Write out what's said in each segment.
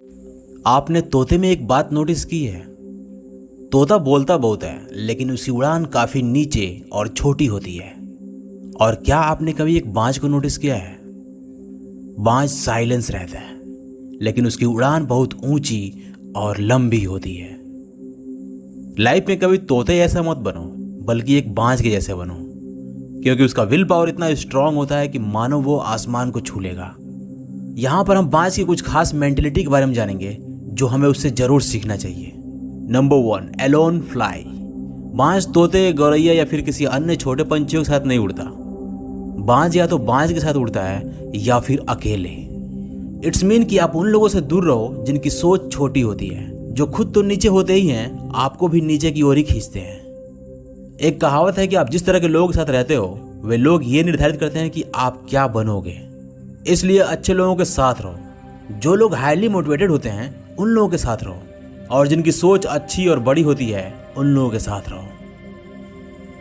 आपने तोते में एक बात नोटिस की है? तोता बोलता बहुत है लेकिन उसकी उड़ान काफी नीचे और छोटी होती है। और क्या आपने कभी एक बाज को नोटिस किया है? बाज साइलेंस रहता है लेकिन उसकी उड़ान बहुत ऊंची और लंबी होती है। लाइफ में कभी तोते जैसा मत बनो बल्कि एक बाज के जैसे बनो, क्योंकि उसका विल पावर इतना स्ट्रांग होता है कि मानो वो आसमान को छू लेगा। यहाँ पर हम बाज की कुछ खास मेंटेलिटी के बारे में जानेंगे जो हमें उससे जरूर सीखना चाहिए। Number 1, alone fly. बाज तोते, गौरैया या फिर किसी अन्य छोटे पंछियों के साथ नहीं उड़ता। बाज या तो बाज के साथ उड़ता है या फिर अकेले। इट्स मीन कि आप उन लोगों से दूर रहो जिनकी सोच छोटी होती है, जो खुद तो नीचे होते ही हैं, आपको भी नीचे की ओर ही खींचते हैं। एक कहावत है कि आप जिस तरह के लोगों के साथ रहते हो वे लोग ये निर्धारित करते हैं कि आप क्या बनोगे। इसलिए अच्छे लोगों के साथ रहो। जो लोग हाईली मोटिवेटेड होते हैं उन लोगों के साथ रहो, और जिनकी सोच अच्छी और बड़ी होती है उन लोगों के साथ रहो।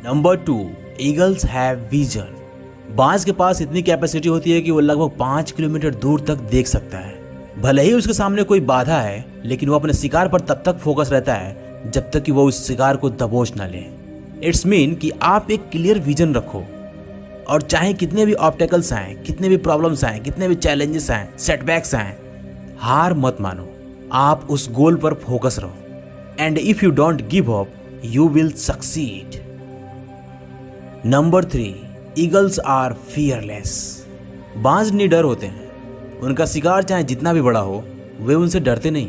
Number 2, eagles have vision. बाज के पास इतनी कैपेसिटी होती है कि वो लगभग 5 किलोमीटर दूर तक देख सकता है। भले ही उसके सामने कोई बाधा है, लेकिन वो अपने शिकार पर तब तक फोकस रहता है जब तक कि वो उस शिकार को दबोच ना ले। इट्स मीन कि आप एक क्लियर विजन रखो, और चाहे कितने भी ऑब्स्टेकल्स आए, कितने भी प्रॉब्लम्स आए, कितने भी चैलेंजेस आए, सेटबैक्स आए, हार मत मानो। आप उस गोल पर फोकस रहो। And if you don't give up you will succeed. Number 3, eagles are fearless. बाज निडर होते हैं। उनका शिकार चाहे जितना भी बड़ा हो, वे उनसे डरते नहीं।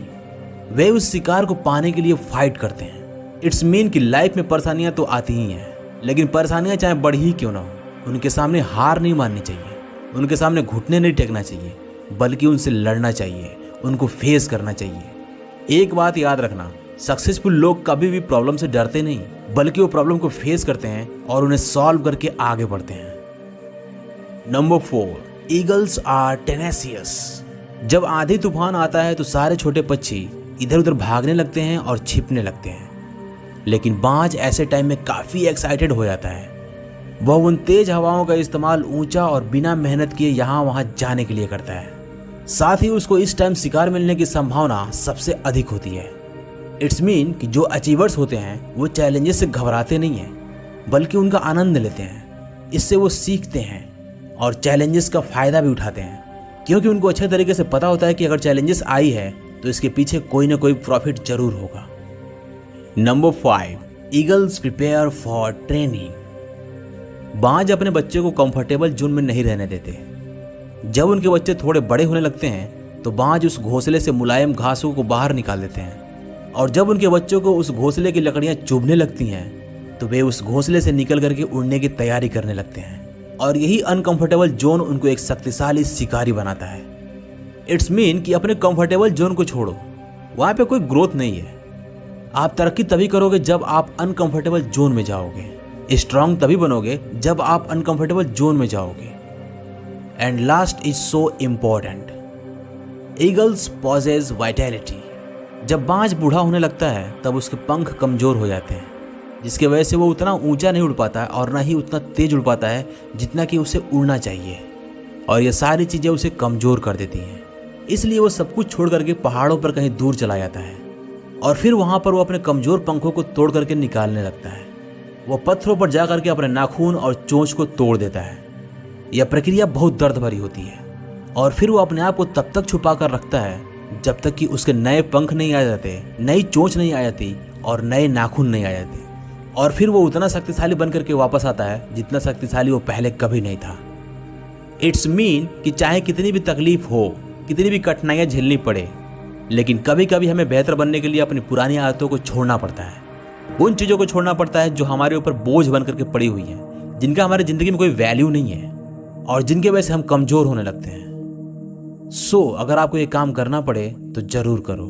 वे उस शिकार को पाने के लिए फाइट करते हैं। इट्स मीन कि लाइफ में परेशानियां तो आती ही हैं, लेकिन परेशानियां चाहे बड़ी ही क्यों ना हो, उनके सामने हार नहीं माननी चाहिए, उनके सामने घुटने नहीं टेकना चाहिए, बल्कि उनसे लड़ना चाहिए, उनको फेस करना चाहिए। एक बात याद रखना, सक्सेसफुल लोग कभी भी प्रॉब्लम से डरते नहीं, बल्कि वो प्रॉब्लम को फेस करते हैं और उन्हें सॉल्व करके आगे बढ़ते हैं। Number 4, eagles are tenacious. जब आंधी तूफान आता है तो सारे छोटे पक्षी इधर उधर भागने लगते हैं और छिपने लगते हैं, लेकिन बाज ऐसे टाइम में काफी एक्साइटेड हो जाता है। वह उन तेज हवाओं का इस्तेमाल ऊंचा और बिना मेहनत किए यहाँ वहां जाने के लिए करता है। साथ ही उसको इस टाइम शिकार मिलने की संभावना सबसे अधिक होती है। इट्स मीन कि जो अचीवर्स होते हैं वो चैलेंजेस से घबराते नहीं हैं, बल्कि उनका आनंद लेते हैं। इससे वो सीखते हैं और चैलेंजेस का फायदा भी उठाते हैं, क्योंकि उनको अच्छे तरीके से पता होता है कि अगर चैलेंजेस आई है तो इसके पीछे कोई ना कोई प्रॉफिट जरूर होगा। Number 5, eagles prepare for training. बाज अपने बच्चे को कंफर्टेबल जोन में नहीं रहने देते। जब उनके बच्चे थोड़े बड़े होने लगते हैं तो बाज उस घोंसले से मुलायम घासों को बाहर निकाल देते हैं, और जब उनके बच्चों को उस घोंसले की लकड़ियां चुभने लगती हैं तो वे उस घोंसले से निकल करके उड़ने की तैयारी करने लगते हैं। और यही अनकंफर्टेबल जोन उनको एक शक्तिशाली शिकारी बनाता है। इट्स मीन कि अपने कंफर्टेबल जोन को छोड़ो, वहां पे कोई ग्रोथ नहीं है। आप तरक्की तभी करोगे जब आप अनकंफर्टेबल जोन में जाओगे। स्ट्रांग तभी बनोगे जब आप अनकंफर्टेबल जोन में जाओगे। And last is so important, eagles possess vitality. जब बाज बूढ़ा होने लगता है तब उसके पंख कमजोर हो जाते हैं, जिसकी वजह से वो उतना ऊंचा नहीं उड़ पाता है और ना ही उतना तेज उड़ पाता है जितना कि उसे उड़ना चाहिए। और ये सारी चीज़ें उसे कमज़ोर कर देती हैं। इसलिए वो सब कुछ छोड़ करके पहाड़ों पर कहीं दूर चला जाता है, और फिर वहाँ पर वो अपने कमज़ोर पंखों को तोड़ करके निकालने लगता है। वो पत्थरों पर जा करके अपने नाखून और चोंच को तोड़ देता है। यह प्रक्रिया बहुत दर्द भरी होती है, और फिर वो अपने आप को तब तक छुपा कर रखता है जब तक कि उसके नए पंख नहीं आ जाते, नई चोंच नहीं आ जाती और नए नाखून नहीं आ जाते। और फिर वो उतना शक्तिशाली बन करके वापस आता है जितना शक्तिशाली वो पहले कभी नहीं था। इट्स मीन कि चाहे कितनी भी तकलीफ हो, कितनी भी कठिनाइयाँ झेलनी पड़े, लेकिन कभी कभी हमें बेहतर बनने के लिए अपनी पुरानी आदतों को छोड़ना पड़ता है। उन चीज़ों को छोड़ना पड़ता है जो हमारे ऊपर बोझ बन करके पड़ी हुई हैं, जिनका हमारी ज़िंदगी में कोई वैल्यू नहीं है और जिनके वजह से हम कमज़ोर होने लगते हैं। सो अगर आपको ये काम करना पड़े तो ज़रूर करो।